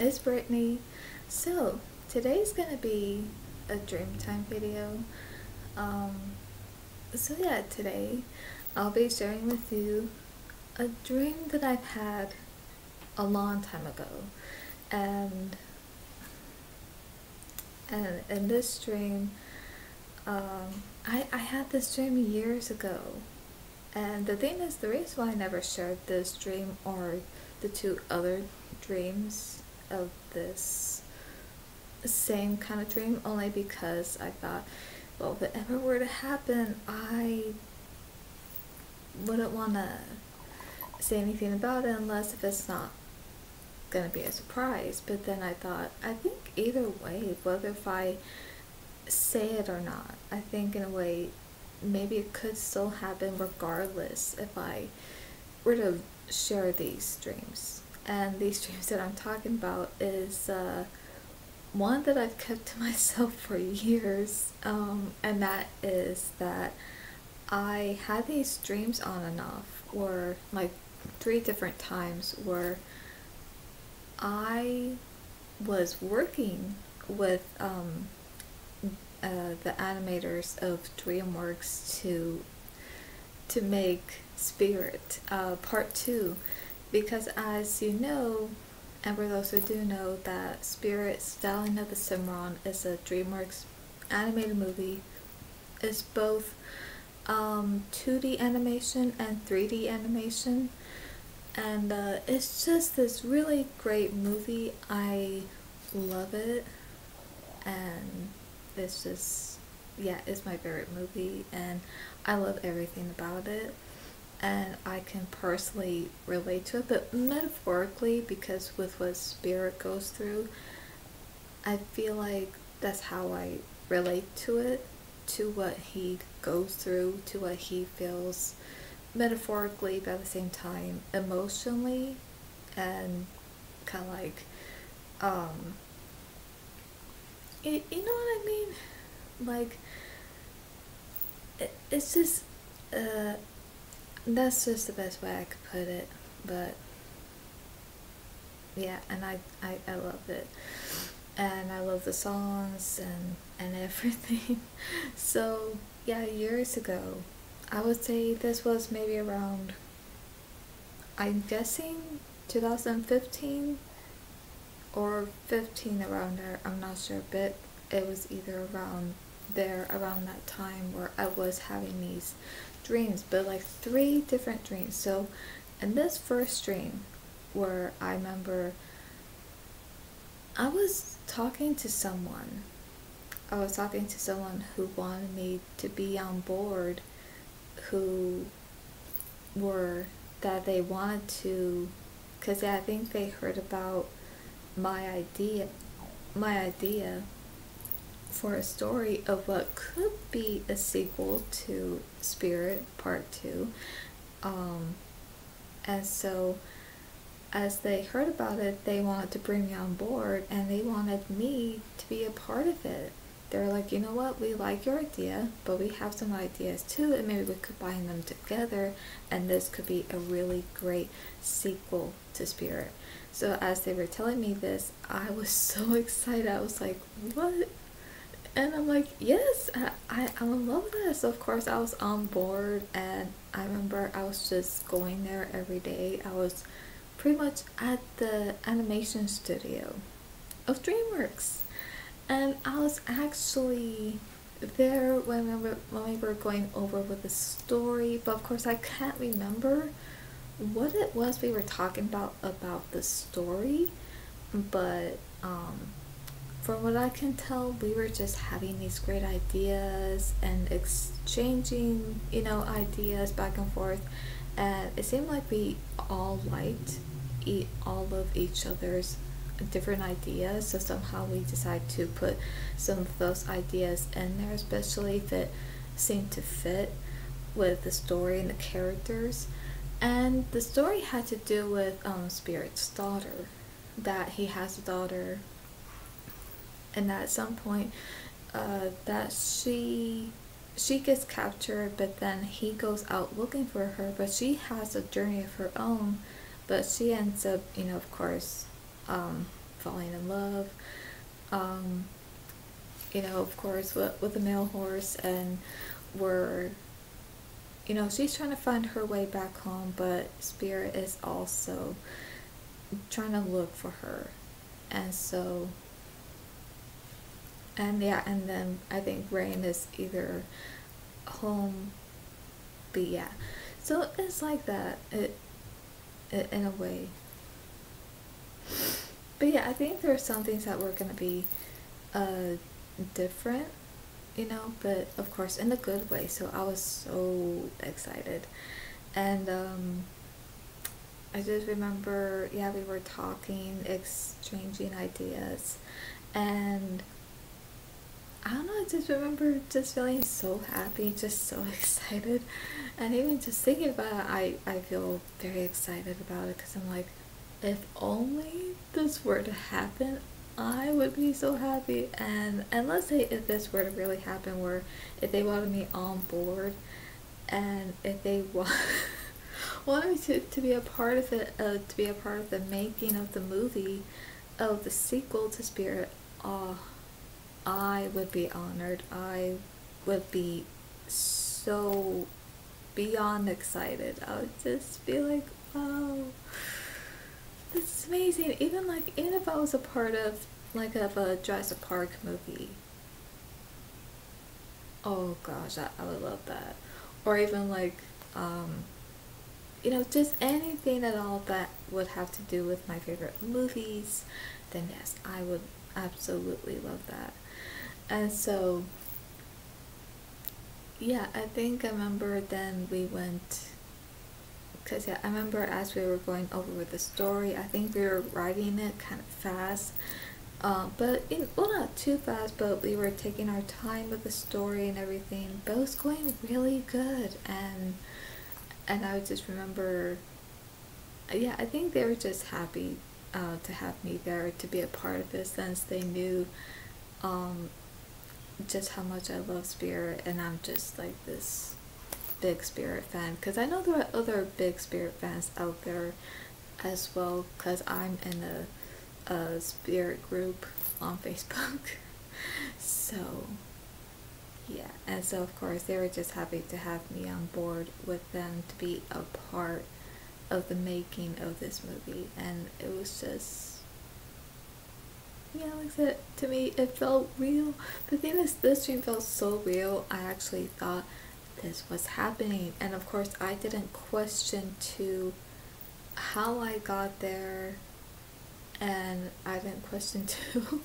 it's Brittany. So, today's gonna be a dream time video. Um, today I'll be sharing with you a dream that I've had a long time ago. And and in this dream, I had this dream years ago. And the thing is, the reason why I never shared this dream or the two other dreams of this same kind of dream, only because I thought, well, if it ever were to happen, I wouldn't want to say anything about it unless if it's not gonna be a surprise. But then I thought, I think either way, whether if I say it or not, I think in a way maybe it could still happen regardless if I were to share these dreams. And these dreams that I'm talking about is one that I've kept to myself for years, and that is that I had these dreams on and off, or like 3 different times where I was working with the animators of DreamWorks to make Spirit Part 2, because as you know, and for those who do know, that Spirit Stallion of the Cimarron is a DreamWorks animated movie. It's both 2D animation and 3D animation, and it's just this really great movie. I love it, and it's just, yeah, it's my favorite movie, and I love everything about it, and I can personally relate to it, but metaphorically, because with what Spirit goes through, I feel like that's how I relate to it, to what he goes through, to what he feels, metaphorically, but at the same time emotionally, and kind of like you know what I mean? Like, it's just, that's just the best way I could put it, but, yeah, and I love it, and I love the songs, and everything, so, yeah, years ago, I would say this was maybe around, I'm guessing, 2015, or 15, around there, I'm not sure, but it was either around there, around that time, where I was having these dreams, but like 3 different dreams. So in this first dream, where I remember I was talking to someone, who wanted me to be on board, who were, that they wanted to, because I think they heard about my idea for a story of what could be a sequel to Spirit Part 2. And so as they heard about it, they wanted to bring me on board, and they wanted me to be a part of it. They're like, you know what, we like your idea, but we have some ideas too, and maybe we could bind them together, and this could be a really great sequel to Spirit. So as they were telling me this, I was so excited. I was like, what? And I'm like, yes, I'm in love with this. So of course I was on board, and I remember I was just going there every day. I was pretty much at the animation studio of DreamWorks, and I was actually there when we were going over with the story, but of course I can't remember what it was we were talking about the story, but from what I can tell, we were just having these great ideas and exchanging, ideas back and forth, and it seemed like we all liked all of each other's different ideas, so somehow we decided to put some of those ideas in there, especially if it seemed to fit with the story and the characters. And the story had to do with Spirit's daughter, that he has a daughter, and at some point that she gets captured, but then he goes out looking for her, but she has a journey of her own, but she ends up, of course, falling in love. Um, of course, with the male horse, and we're, she's trying to find her way back home, but Spirit is also trying to look for her. And so, and yeah, and then I think Rain is either home, but yeah. So it's like that, it in a way. But yeah, I think there are some things that were going to be different, but of course in a good way. So I was so excited. And I just remember, yeah, we were talking, exchanging ideas, and I don't know, I just remember just feeling so happy, just so excited. And even just thinking about it, I feel very excited about it, because I'm like, if only this were to happen, I would be so happy. And let's say if this were to really happen, where if they wanted me on board, and if they wanted me to be a part of it, to be a part of the making of the movie, of the sequel to Spirit, oh, I would be honored. I would be so beyond excited. I would just be like, wow, this is amazing. Even if I was a part of a Jurassic Park movie, oh gosh, I would love that. Or even just anything at all that would have to do with my favorite movies, then yes, I would absolutely love that. And so, yeah, I think I remember then we went, because yeah, I remember as we were going over with the story, I think we were writing it kind of fast, well, not too fast, but we were taking our time with the story and everything, but it was going really good. And I just remember, yeah, I think they were just happy to have me there, to be a part of it, since they knew just how much I love Spirit, and I'm just like this big Spirit fan, because I know there are other big Spirit fans out there as well, because I'm in a Spirit group on Facebook. So yeah, and so of course they were just happy to have me on board with them, to be a part of the making of this movie. And it was just, yeah, like I said, to me it felt real. The thing is, this dream felt so real, I actually thought this was happening. And of course I didn't question to how I got there, and I didn't question too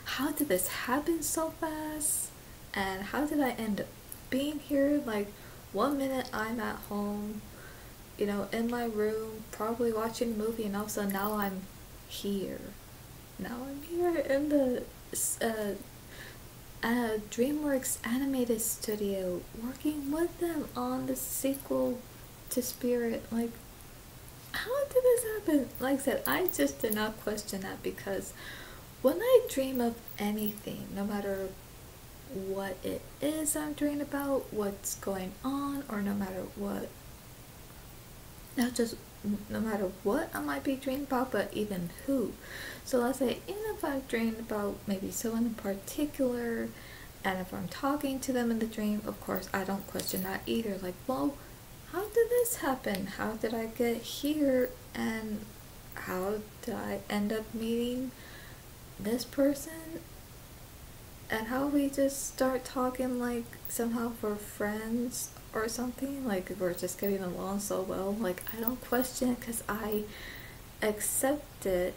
how did this happen so fast, and how did I end up being here. Like, 1 minute I'm at home, in my room, probably watching a movie, and also now I'm here. Now I'm here in the DreamWorks animated studio, working with them on the sequel to Spirit. Like, how did this happen? Like I said, I just did not question that, because when I dream of anything, no matter what it is I'm dreaming about, what's going on, or no matter what, not just no matter what I might be dreaming about, but even who. So let's say, even if I'm dreaming about maybe someone in particular, and if I'm talking to them in the dream, of course I don't question that either. Like, well, how did this happen? How did I get here? And how did I end up meeting this person? And how we just start talking like somehow we're friends or something? Like, we're just getting along so well. Like, I don't question it, because I accept it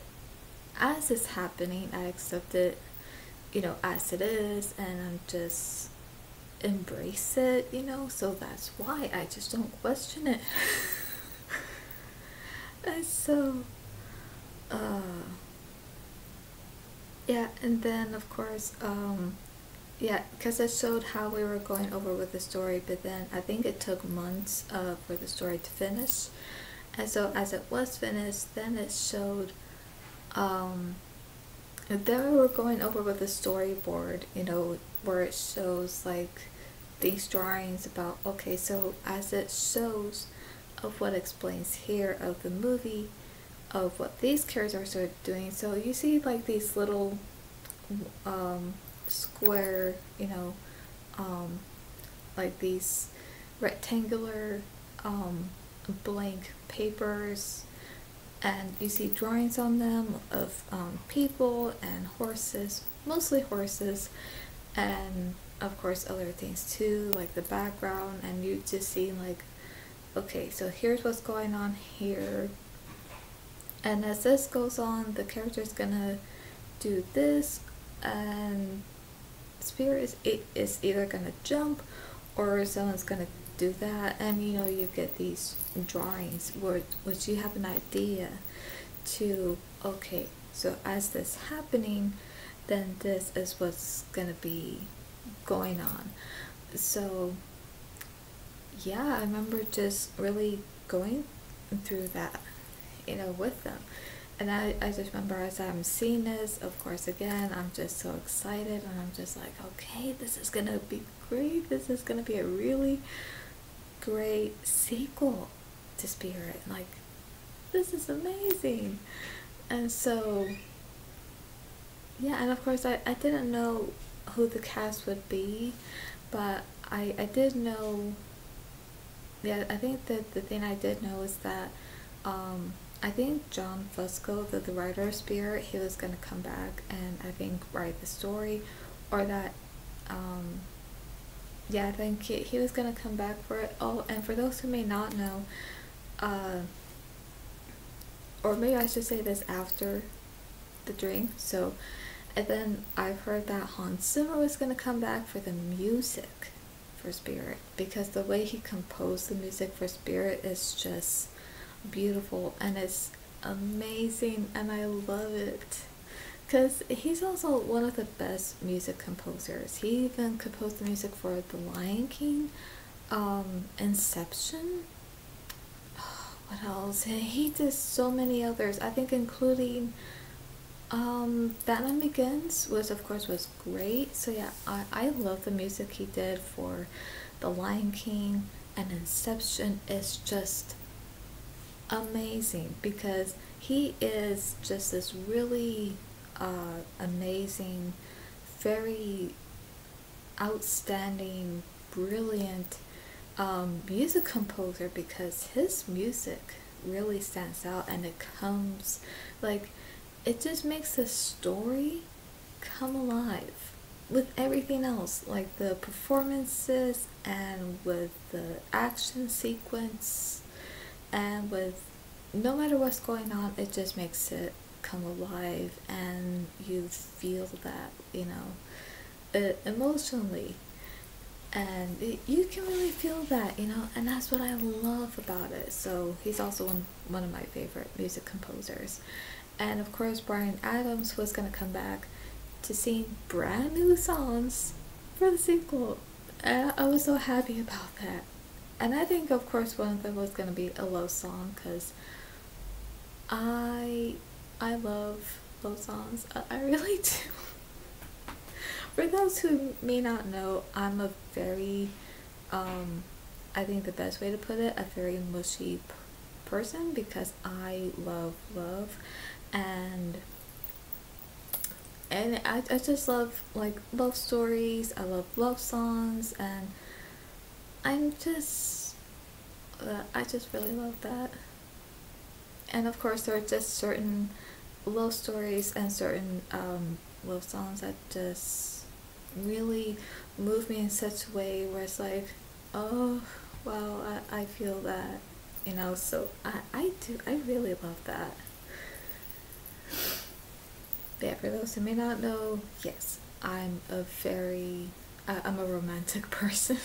as it's happening. I accept it, as it is, and I'm just embrace it, so that's why I just don't question it. And so yeah, and then of course yeah, because it showed how we were going over with the story, but then I think it took months for the story to finish. And so as it was finished, then it showed then we were going over with the storyboard, where it shows like these drawings about, okay, so as it shows of what explains here of the movie, of what these characters are doing. So you see like these little square, like these rectangular blank papers, and you see drawings on them of people and horses, mostly horses, and of course other things too, like the background, and you just see like, okay, so here's what's going on here, and as this goes on, the character's gonna do this, and spirit is either gonna jump or someone's gonna do that, and you get these drawings which you have an idea to, okay, so as this happening, then this is what's gonna be going on. So yeah, I remember just really going through that, with them. And I just remember as I'm seeing this, of course, again, I'm just so excited, and I'm just like, okay, this is gonna be great. This is gonna be a really great sequel to Spirit. Like, this is amazing. And so, yeah, and of course, I didn't know who the cast would be, but I did know, yeah, I think that the thing I did know is that, I think John Fusco, the writer of Spirit, he was going to come back and I think write the story, or that, yeah, I think he was going to come back for it. Oh, and for those who may not know, or maybe I should say this after the dream, so, and then I've heard that Hans Zimmer was going to come back for the music for Spirit, because the way he composed the music for Spirit is just beautiful, and it's amazing, and I love it, because he's also one of the best music composers. He even composed the music for The Lion King, Inception, what else? He did so many others, I think, including Batman Begins was great. So yeah, I love the music he did for The Lion King, and Inception is just amazing, because he is just this really amazing, very outstanding, brilliant music composer, because his music really stands out, and it comes, like, it just makes the story come alive with everything else, like the performances, and with the action sequence, and with no matter what's going on, it just makes it come alive, and you feel that, emotionally, and you can really feel that, and that's what I love about it. So he's also one of my favorite music composers. And of course, Bryan Adams was going to come back to sing brand new songs for the sequel, and I was so happy about that. And I think, of course, one of them was going to be a love song, because I love love songs. I really do. For those who may not know, I'm a very, I think the best way to put it, a very mushy person, because I love love, and I just love, like, love stories. I love love songs, and I just really love that. And of course, there are just certain love stories and certain love songs that just really move me in such a way where it's like, oh wow, I feel that, so I really love that. But yeah, for those who may not know, yes, I'm a romantic person.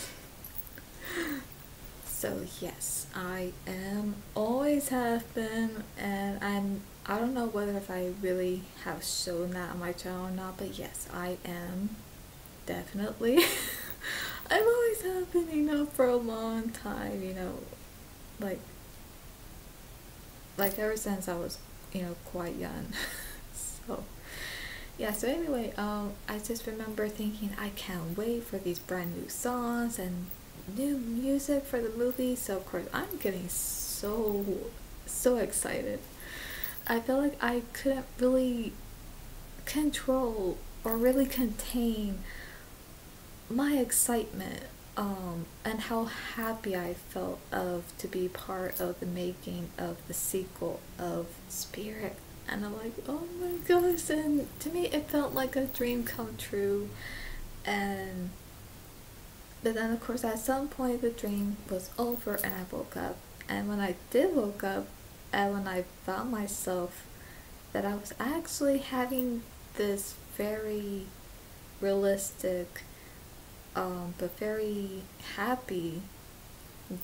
So yes, I am, always have been, and I don't know whether if I really have shown that on my channel or not, but yes, I am definitely. I've always have been, for a long time, like ever since I was, quite young. So yeah, so anyway, I just remember thinking, I can't wait for these brand new songs and new music for the movie. So of course I'm getting so excited. I feel like I couldn't really control or really contain my excitement, and how happy I felt of to be part of the making of the sequel of Spirit. And I'm like, oh my gosh, and to me it felt like a dream come true. And but then of course at some point the dream was over and I woke up. And when I did woke up, and when I found myself that I was actually having this very realistic, but very happy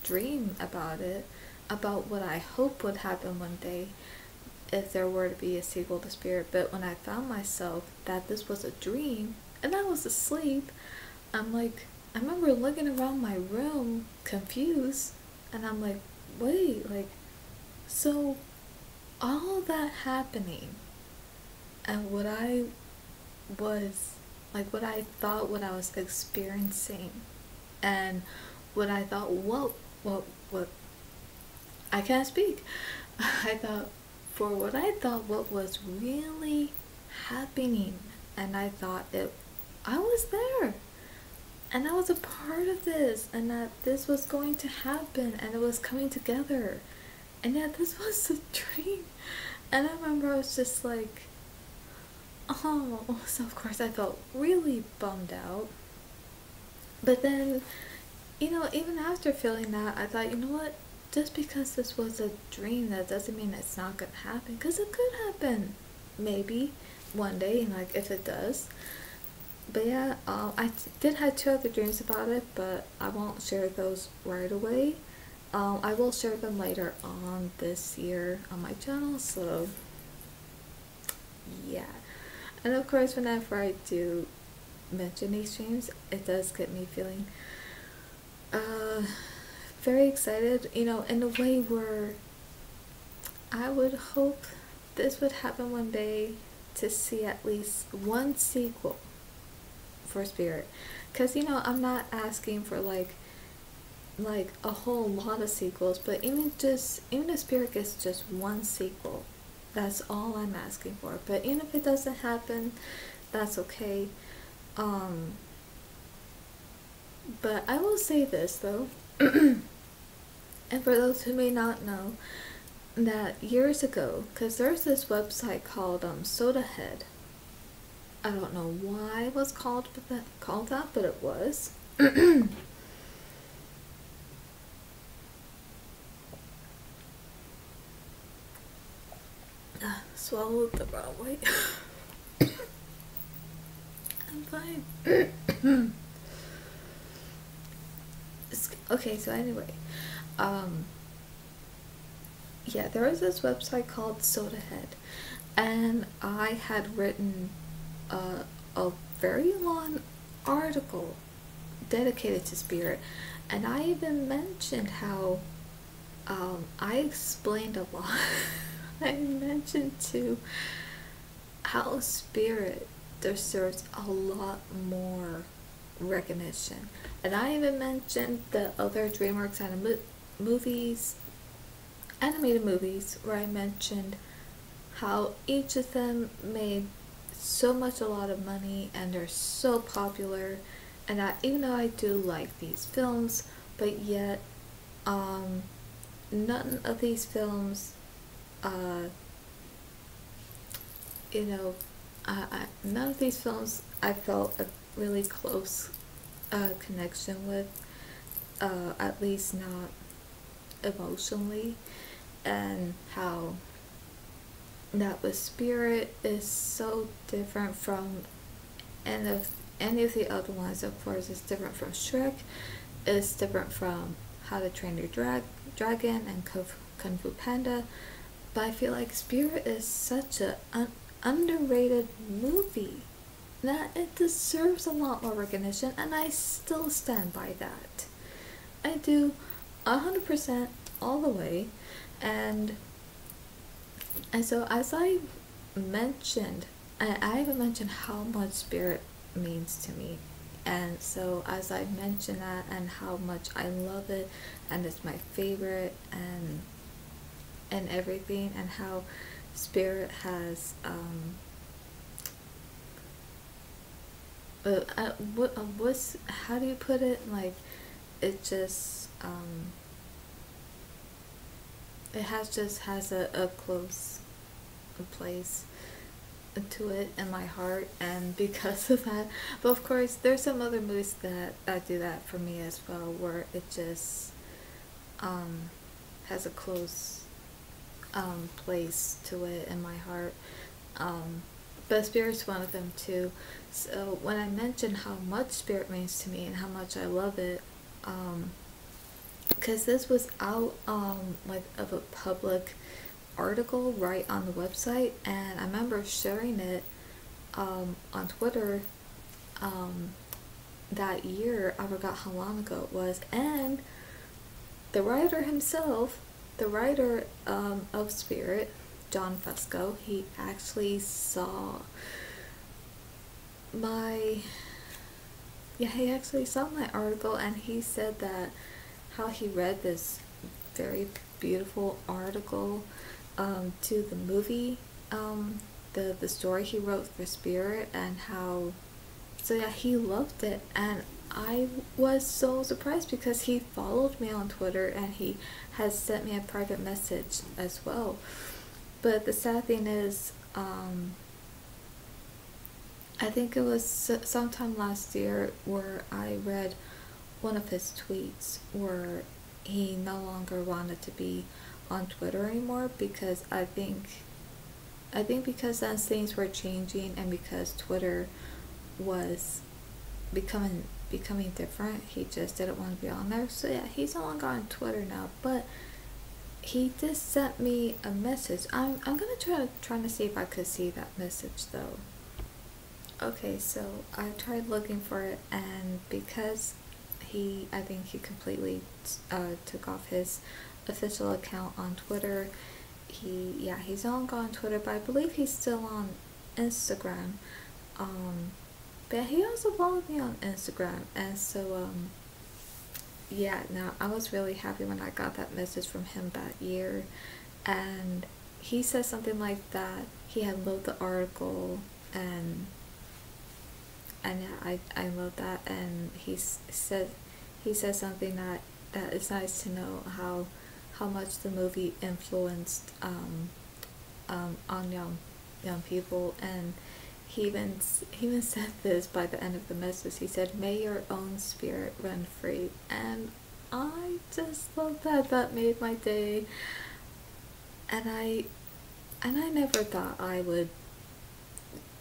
dream about it, about what I hope would happen one day if there were to be a sequel to Spirit. But when I found myself that this was a dream and I was asleep, I'm like, I remember looking around my room confused, and I'm like, wait, like, so all that happening and what I was like, what I thought, what I was experiencing, and what I thought, what I can't speak. I thought, for what I thought, what was really happening, and I thought I was there, and I was a part of this, and that this was going to happen, and it was coming together, and yet this was a dream. And I remember I was just like, oh, so of course I felt really bummed out. But then, even after feeling that, I thought, you know what? Just because this was a dream, that doesn't mean it's not gonna happen. Because it could happen, maybe, one day, and like, if it does. But yeah, did have two other dreams about it, but I won't share those right away. I will share them later on this year on my channel, so yeah. And of course, whenever I do mention these dreams, it does get me feeling very excited, in a way where I would hope this would happen one day, to see at least one sequel for Spirit. Because, I'm not asking for like a whole lot of sequels, but even if Spirit gets just one sequel, that's all I'm asking for. But even if it doesn't happen, that's okay. But I will say this though, and for those who may not know, that years ago, because there's this website called Soda Head. I don't know why it was called that, but it was. Swallowed the wrong way. I'm fine. Okay, so anyway, yeah, there was this website called Soda Head, and I had written a very long article dedicated to Spirit, and I even mentioned how I explained a lot. I mentioned too how Spirit deserves a lot more recognition, and I even mentioned the other DreamWorks animated movies, where I mentioned how each of them made a lot of money, and they're so popular, and that even though I do like these films, but yet none of these films none of these films I felt a really close connection with, at least not emotionally, and how that with Spirit is so different from any of the other ones. Of course, it's different from Shrek, it's different from How to Train Your Dragon and Kung Fu Panda, but I feel like Spirit is such an underrated movie that it deserves a lot more recognition, and I still stand by that. I do 100% all the way. And so, as I mentioned, I even mentioned how much Spirit means to me, and so as I mentioned that, and how much I love it, and it's my favorite, and everything, and how Spirit has what's, how do you put it, like, it just it has a close place to it in my heart, and because of that. But of course there's some other movies that do that for me as well, where it just has a close place to it in my heart. But Spirit's one of them too. So when I mentioned how much Spirit means to me and how much I love it, because this was out like of a public article right on the website, and I remember sharing it on Twitter that year. I forgot how long ago it was, and the writer himself, the writer of Spirit, John Fusco, he actually saw my article, and he said that how he read this very beautiful article to the movie, the story he wrote for Spirit, and how, so yeah, he loved it. And I was so surprised because he followed me on Twitter and he has sent me a private message as well. But the sad thing is, I think it was sometime last year where I read one of his tweets where he no longer wanted to be on Twitter anymore, because I think because as things were changing and because Twitter was becoming different, he just didn't want to be on there. So yeah, he's no longer on Twitter now, but he just sent me a message. I'm gonna try to see if I could see that message though. Okay, so I tried looking for it, and because I think he completely took off his official account on Twitter. He's no longer on Twitter, but I believe he's still on Instagram. But he also followed me on Instagram, and so now I was really happy when I got that message from him that year, and he said something like that he had loved the article, and yeah, I love that, and he said something that it's nice to know how much the movie influenced on young people. And he even said this by the end of the message. He said, "May your own spirit run free," and I just love that. That made my day, and I never thought I would.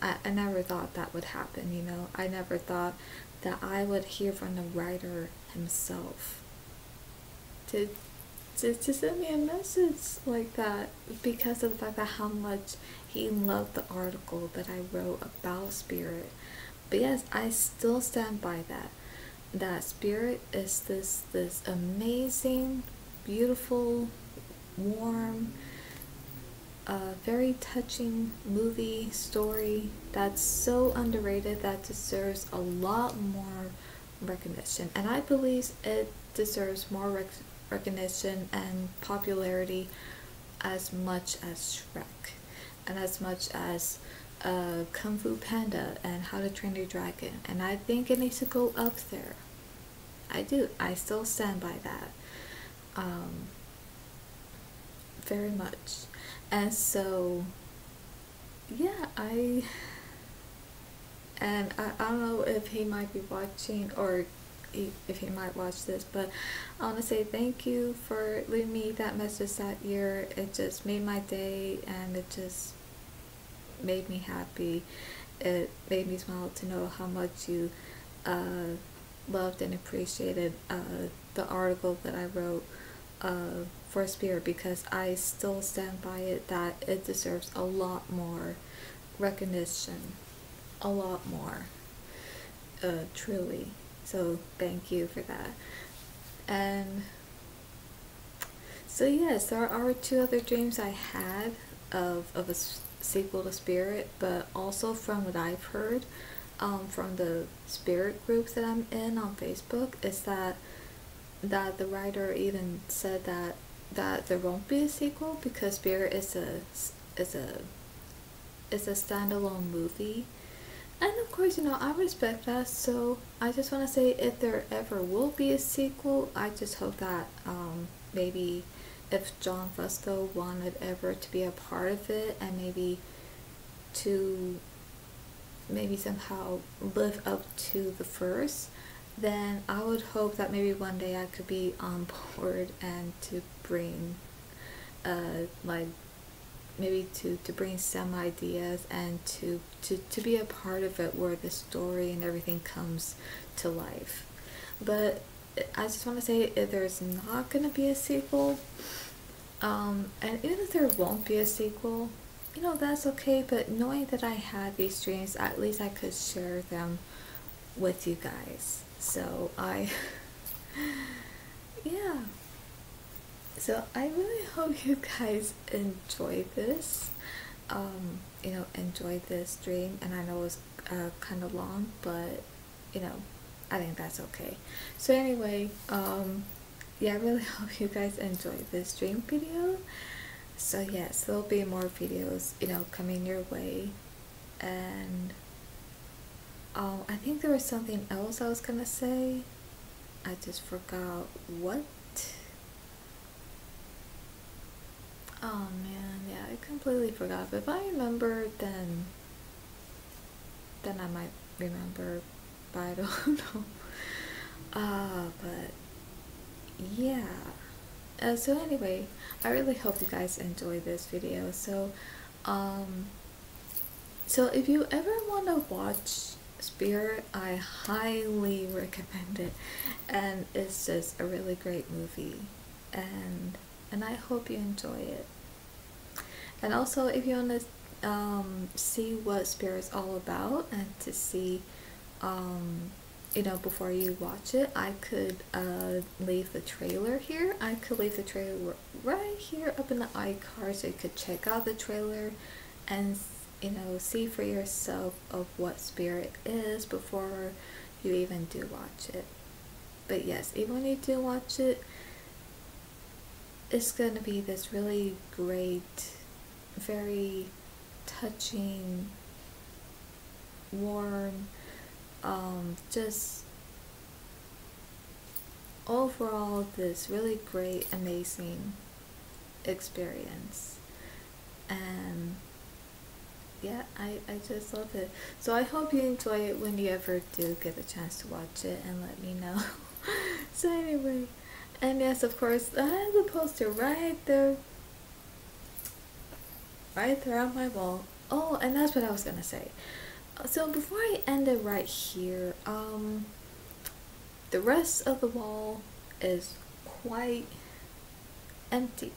I never thought that would happen, you know. I never thought that I would hear from the writer himself to send me a message like that, because of the fact that how much he loved the article that I wrote about Spirit. But yes, I still stand by that Spirit is this amazing, beautiful, warm, very touching movie story that's so underrated, that deserves a lot more recognition. And I believe it deserves more recognition and popularity as much as Shrek, and as much as Kung Fu Panda and How to Train Your Dragon. And I think it needs to go up there. I do. I still stand by that. Very much. And so yeah, I don't know if he might be watching, or if he might watch this, but I want to say thank you for leaving me that message that year. It just made my day, and it just made me happy. It made me smile to know how much you loved and appreciated the article that I wrote for Spirit, because I still stand by it, that it deserves a lot more recognition, a lot more, truly. So thank you for that. And so yes, there are 2 other dreams I had of a sequel to Spirit, but also from what I've heard from the Spirit groups that I'm in on Facebook, is that the writer even said that there won't be a sequel, because Spirit is is a standalone movie. And of course, I respect that. So I just want to say, if there ever will be a sequel, I just hope that maybe if John Fusco wanted ever to be a part of it, and to maybe somehow live up to the first, then I would hope that maybe one day I could be on board and to bring like maybe to bring some ideas, and to be a part of it, where the story and everything comes to life. But I just want to say, if there's not going to be a sequel, and even if there won't be a sequel, that's okay. But knowing that I had these dreams, at least I could share them with you guys. So yeah. So I really hope you guys enjoyed this. Enjoyed this dream, and I know it was kind of long, but I think that's okay. So anyway, yeah, I really hope you guys enjoyed this dream video. So yes, there'll be more videos, coming your way, and I think there was something else I was gonna say. I just forgot what. Oh man, yeah, I completely forgot. But if I remember, then I might remember, but I don't know. But yeah. So anyway, I really hope you guys enjoy this video. So if you ever want to watch Spirit, I highly recommend it, and it's just a really great movie, and I hope you enjoy it. And also, if you want to see what Spirit's all about, and to see before you watch it, I could leave the trailer here. I could leave the trailer right here up in the iCard, so you could check out the trailer and see for yourself of what Spirit is before you even do watch it. But yes, even when you do watch it, it's gonna be this really great, very touching, warm, just overall this really great, amazing experience. And yeah, I just love it. So I hope you enjoy it when you ever do get a chance to watch it, and let me know. So anyway, and yes, of course, I have the poster right there on my wall. Oh, and that's what I was gonna say. So before I end it right here, the rest of the wall is quite empty.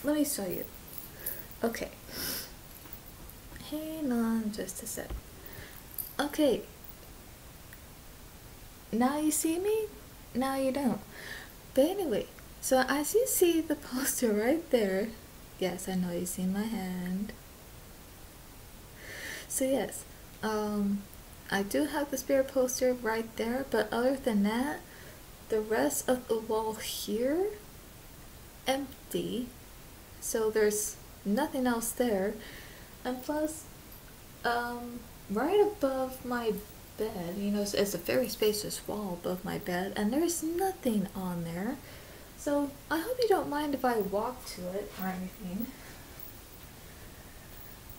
Let me show you. Okay. Hang on just a sec. Okay. Now you see me? Now you don't. But anyway, so as you see the poster right there, yes, I know you see my hand. So yes, I do have the Spirit poster right there, but other than that, the rest of the wall here, empty. So there's nothing else there. And plus, right above my bed, it's a very spacious wall above my bed, and there's nothing on there. So I hope you don't mind if I walk to it or anything.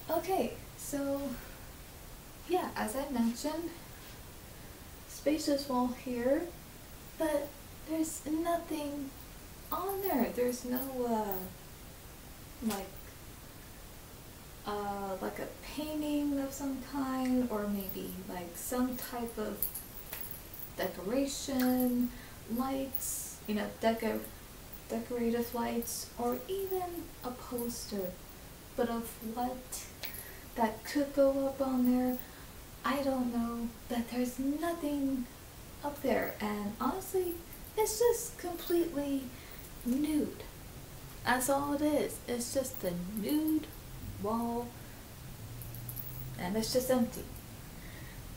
Okay, so yeah, as I mentioned, spacious wall here, but there's nothing on there. There's no like a painting of some kind, or maybe like some type of decoration, lights, decorative lights, or even a poster. But of what that could go up on there, I don't know. But there's nothing up there, and honestly, it's just completely nude. That's all it is. It's just a nude wall, and it's just empty.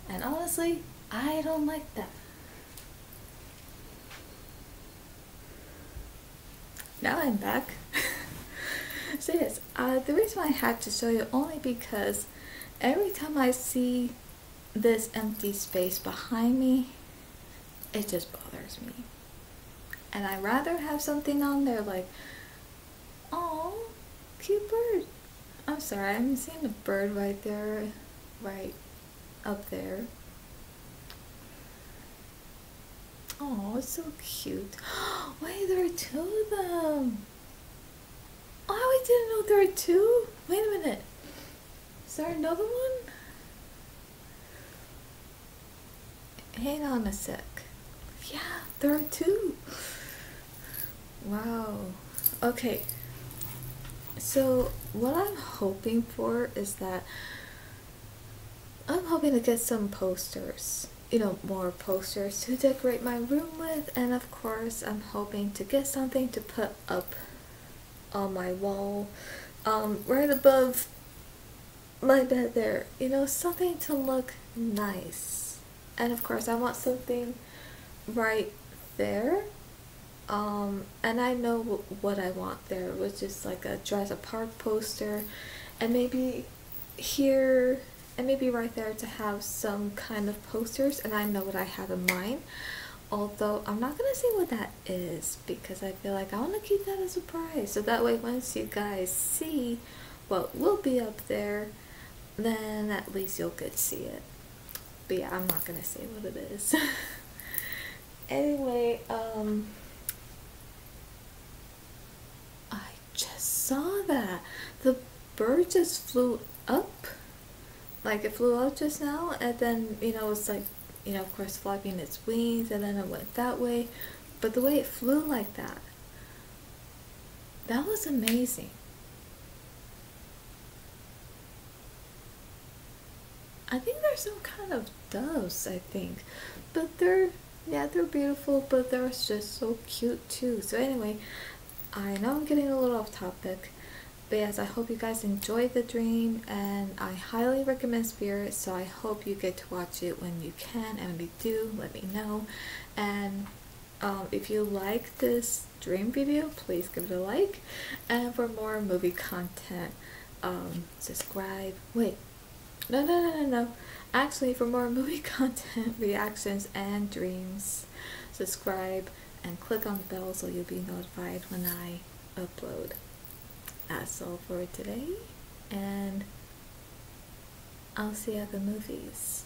And honestly, I don't like that. Now I'm back. So yes, the reason why I had to show you only because every time I see this empty space behind me, it just bothers me. And I'd rather have something on there like, oh, cute bird. I'm sorry, I'm seeing a bird right there, right up there. Oh, it's so cute. Wait, there are two of them. Oh, I didn't know there were two. Wait a minute. Is there another one? Hang on a sec. Yeah, there are two. Wow. Okay. So, what I'm hoping for is that I'm hoping to get some posters. More posters to decorate my room with, and of course, I'm hoping to get something to put up on my wall, right above my bed there. Something to look nice. And of course, I want something right there. And I know what I want there, which is like a Jurassic Park poster, and maybe here, and maybe right there to have some kind of posters, and I know what I have in mind. Although I'm not gonna say what that is because I feel like I want to keep that a surprise. So that way, once you guys see what will be up there, then at least you'll get to see it. But yeah, I'm not gonna say what it is. Anyway, I just saw that the bird just flew up. Like it flew up just now, and then it's like of course flapping its wings, and then it went that way. But the way it flew like that was amazing. I think they're some kind of doves, I think, but they're beautiful, but they're just so cute too. So anyway, I know I'm getting a little off topic, but yes, I hope you guys enjoy the dream, and I highly recommend Spirit, so I hope you get to watch it when you can, and when you do, let me know. And if you like this dream video, please give it a like, and for more movie content, subscribe. Wait, no. Actually, for more movie content, reactions, and dreams, subscribe and click on the bell so you'll be notified when I upload. That's all for today, and I'll see you at the movies.